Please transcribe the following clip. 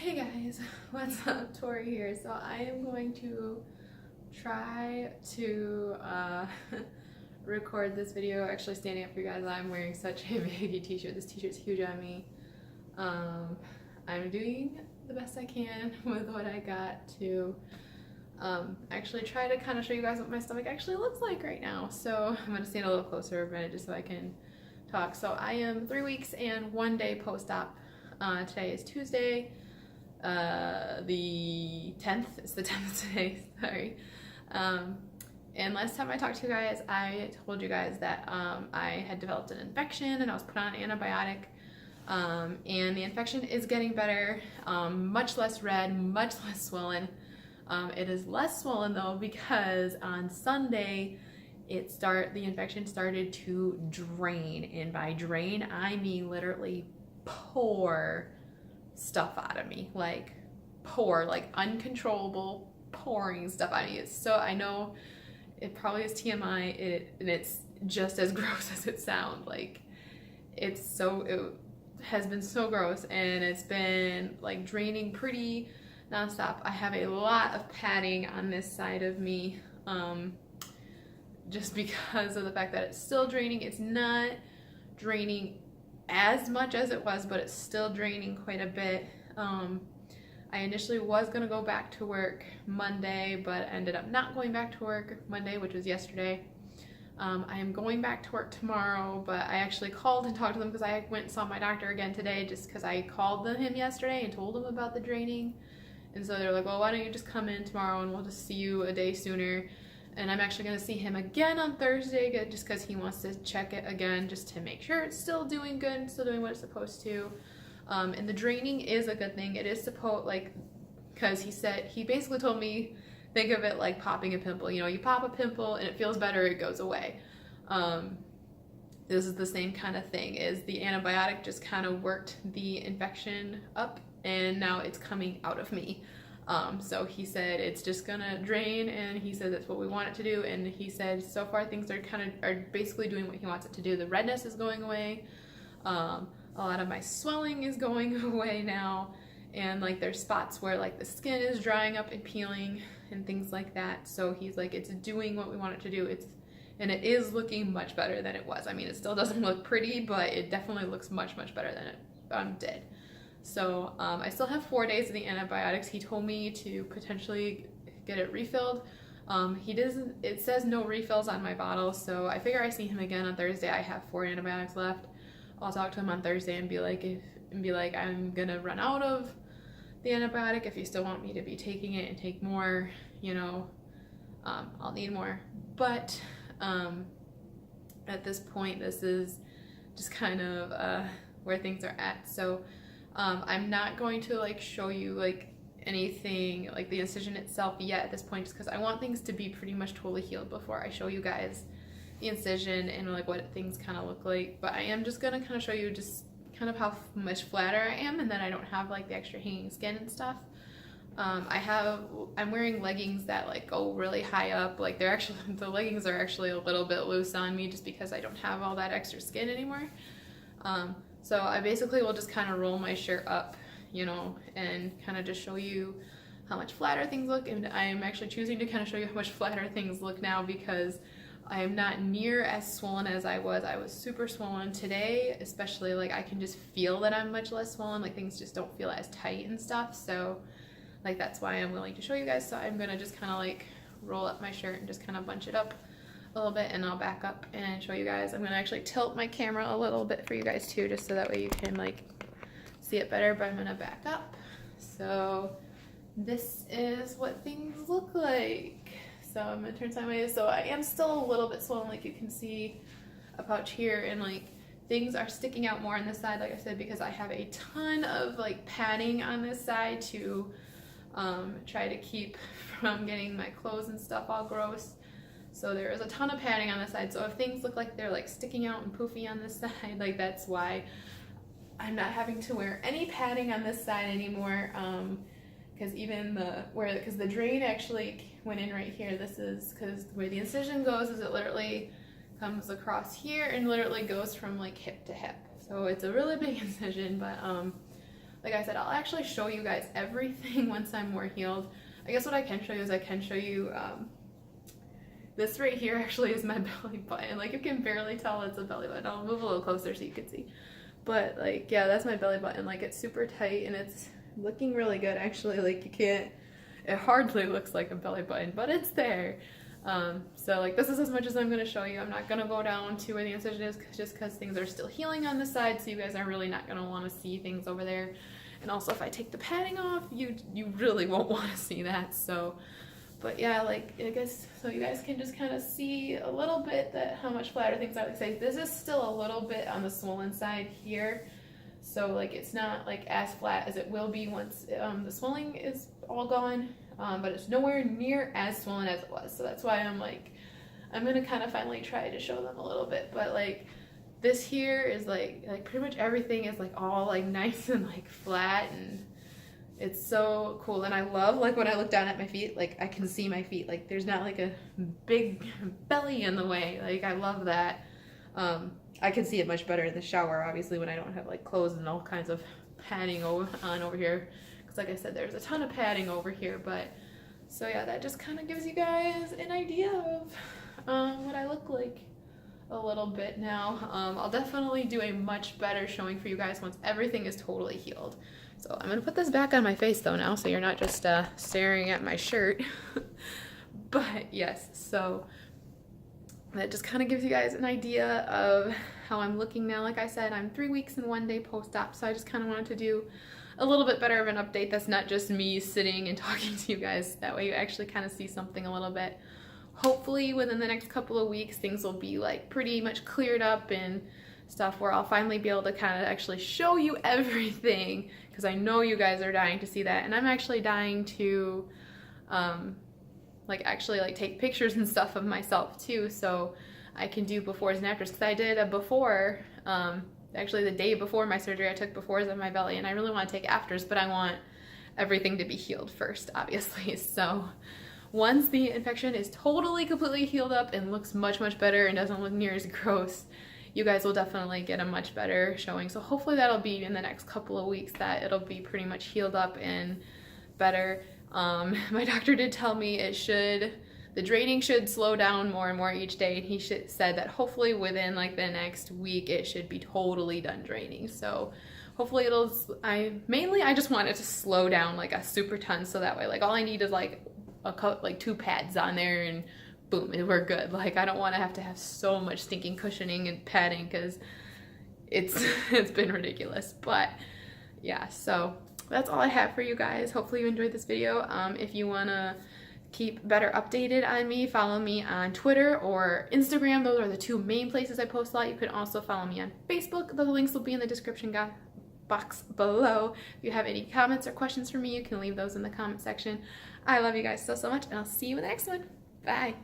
Hey guys, what's up? Tori here. So I am going to try to record this video actually standing up for you guys. I'm wearing such a baggy t-shirt. This t-shirt's huge on me. I'm doing the best I can with what I got to actually try to kind of show you guys what my stomach actually looks like right now. So I'm going to stand a little closer a minute just so I can talk. So I am 3 weeks and 1 day post-op. Today is Tuesday. The 10th, it's the 10th today, sorry. And last time I talked to you guys, I told you guys that I had developed an infection and I was put on an antibiotic. And the infection is getting better, much less red, much less swollen. It is less swollen though because on Sunday the infection started to drain, and by drain I mean literally pour stuff out of me, like uncontrollable pouring stuff out of me. So I know it probably is TMI, and it's just as gross as it sounds. Like it has been so gross, and it's been like draining pretty nonstop. I have a lot of padding on this side of me, just because of the fact that it's still draining. It's not draining as much as it was, but it's still draining quite a bit. I initially was gonna go back to work Monday, but ended up not going back to work Monday, which was yesterday. I am going back to work tomorrow, but I actually called and talked to them because I went and saw my doctor again today, just because I called him yesterday and told him about the draining. And so they're like, well, why don't you just come in tomorrow and we'll just see you a day sooner. And I'm actually going to see him again on Thursday, just because he wants to check it again, just to make sure it's still doing good, still doing what it's supposed to. And the draining is a good thing. It is supposed, because he basically told me, think of it like popping a pimple. You know, you pop a pimple and it feels better, it goes away. This is the same kind of thing, is the antibiotic just kind of worked the infection up, and now it's coming out of me. So he said it's just gonna drain, and he said that's what we want it to do, and he said so far things are basically doing what he wants it to do. The redness is going away, a lot of my swelling is going away now, and like there's spots where like the skin is drying up and peeling and things like that. So he's like, it's doing what we want it to do. And it is looking much better than it was. I mean, it still doesn't look pretty, but it definitely looks much better than it did. So I still have 4 days of the antibiotics. He told me to potentially get it refilled. It says no refills on my bottle, so I figure I see him again on Thursday. I have 4 antibiotics left. I'll talk to him on Thursday and be like, I'm gonna run out of the antibiotic. If you still want me to be taking it and take more, you know, I'll need more. But at this point, this is just kind of where things are at. So I'm not going to like show you like anything like the incision itself yet at this point, just because I want things to be pretty much totally healed before I show you guys the incision and like what things kind of look like. But I am just gonna kind of show you just kind of how much flatter I am, and then I don't have like the extra hanging skin and stuff. I'm wearing leggings that like go really high up. Like the leggings are actually a little bit loose on me just because I don't have all that extra skin anymore. So I basically will just kind of roll my shirt up, you know, and kind of just show you how much flatter things look. And I am actually choosing to kind of show you how much flatter things look now, because I am not near as swollen as I was. I was super swollen today, especially like I can just feel that I'm much less swollen. Like things just don't feel as tight and stuff. So like that's why I'm willing to show you guys. So I'm gonna just kind of like roll up my shirt and just kind of bunch it up a little bit, and I'll back up and show you guys. I'm gonna actually tilt my camera a little bit for you guys too, just so that way you can like see it better, but I'm gonna back up. So this is what things look like. So I'm gonna turn sideways. So I am still a little bit swollen, like you can see a pouch here, and like things are sticking out more on this side, like I said, because I have a ton of like padding on this side to try to keep from getting my clothes and stuff all gross. So there is a ton of padding on this side. So if things look like they're like sticking out and poofy on this side, like that's why I'm not having to wear any padding on this side anymore. Because because the drain actually went in right here. This is because the way the incision goes is it literally comes across here and literally goes from like hip to hip. So it's a really big incision, but like I said, I'll actually show you guys everything once I'm more healed. I guess what I can show you is I can show you, this right here actually is my belly button. Like, you can barely tell it's a belly button. I'll move a little closer so you can see. But like, yeah, that's my belly button. Like, it's super tight and it's looking really good actually. Like, you can't, it hardly looks like a belly button, but it's there. So like, this is as much as I'm going to show you. I'm not going to go down to where the incision is just because things are still healing on the side, so you guys are really not going to want to see things over there. And also, if I take the padding off, you really won't want to see that. So, but yeah, like, I guess, so you guys can just kind of see a little bit that how much flatter things are. Like, say, this is still a little bit on the swollen side here. So like, it's not like as flat as it will be once the swelling is all gone. But it's nowhere near as swollen as it was. So that's why I'm like, I'm going to kind of finally try to show them a little bit. But like, this here is like pretty much everything is like all like nice and like flat, and it's so cool. And I love, like, when I look down at my feet, like, I can see my feet. Like, there's not like a big belly in the way. Like, I love that. I can see it much better in the shower, obviously, when I don't have like clothes and all kinds of padding on over here. Like I said, there's a ton of padding over here, but so yeah, that just kind of gives you guys an idea of what I look like a little bit now. I'll definitely do a much better showing for you guys once everything is totally healed. So I'm gonna put this back on my face though now, so you're not just staring at my shirt. But yes, so that just kind of gives you guys an idea of how I'm looking now. Like I said, I'm 3 weeks and 1 day post-op, so I just kind of wanted to do a little bit better of an update that's not just me sitting and talking to you guys. That way you actually kind of see something a little bit. Hopefully within the next couple of weeks things will be like pretty much cleared up and stuff, where I'll finally be able to kind of actually show you everything, because I know you guys are dying to see that, and I'm actually dying to like actually like take pictures and stuff of myself too, so I can do befores and afters. Because I did a before, actually the day before my surgery, I took befores of my belly, and I really want to take afters, but I want everything to be healed first, obviously. So once the infection is totally completely healed up and looks much better and doesn't look near as gross, you guys will definitely get a much better showing. So hopefully that'll be in the next couple of weeks, that it'll be pretty much healed up and better. My doctor did tell me the draining should slow down more and more each day, and he said that hopefully within like the next week it should be totally done draining. So hopefully I just want it to slow down like a super ton, so that way like all I need is like like 2 pads on there and boom, we're good. Like, I don't want to have so much stinking cushioning and padding, because it's been ridiculous. But yeah, so that's all I have for you guys. Hopefully you enjoyed this video. If you want to keep better updated on me, follow me on Twitter or Instagram. Those are the 2 main places I post a lot. You can also follow me on Facebook. The links will be in the description box below. If you have any comments or questions for me, you can leave those in the comment section. I love you guys so much, and I'll see you in the next one. Bye.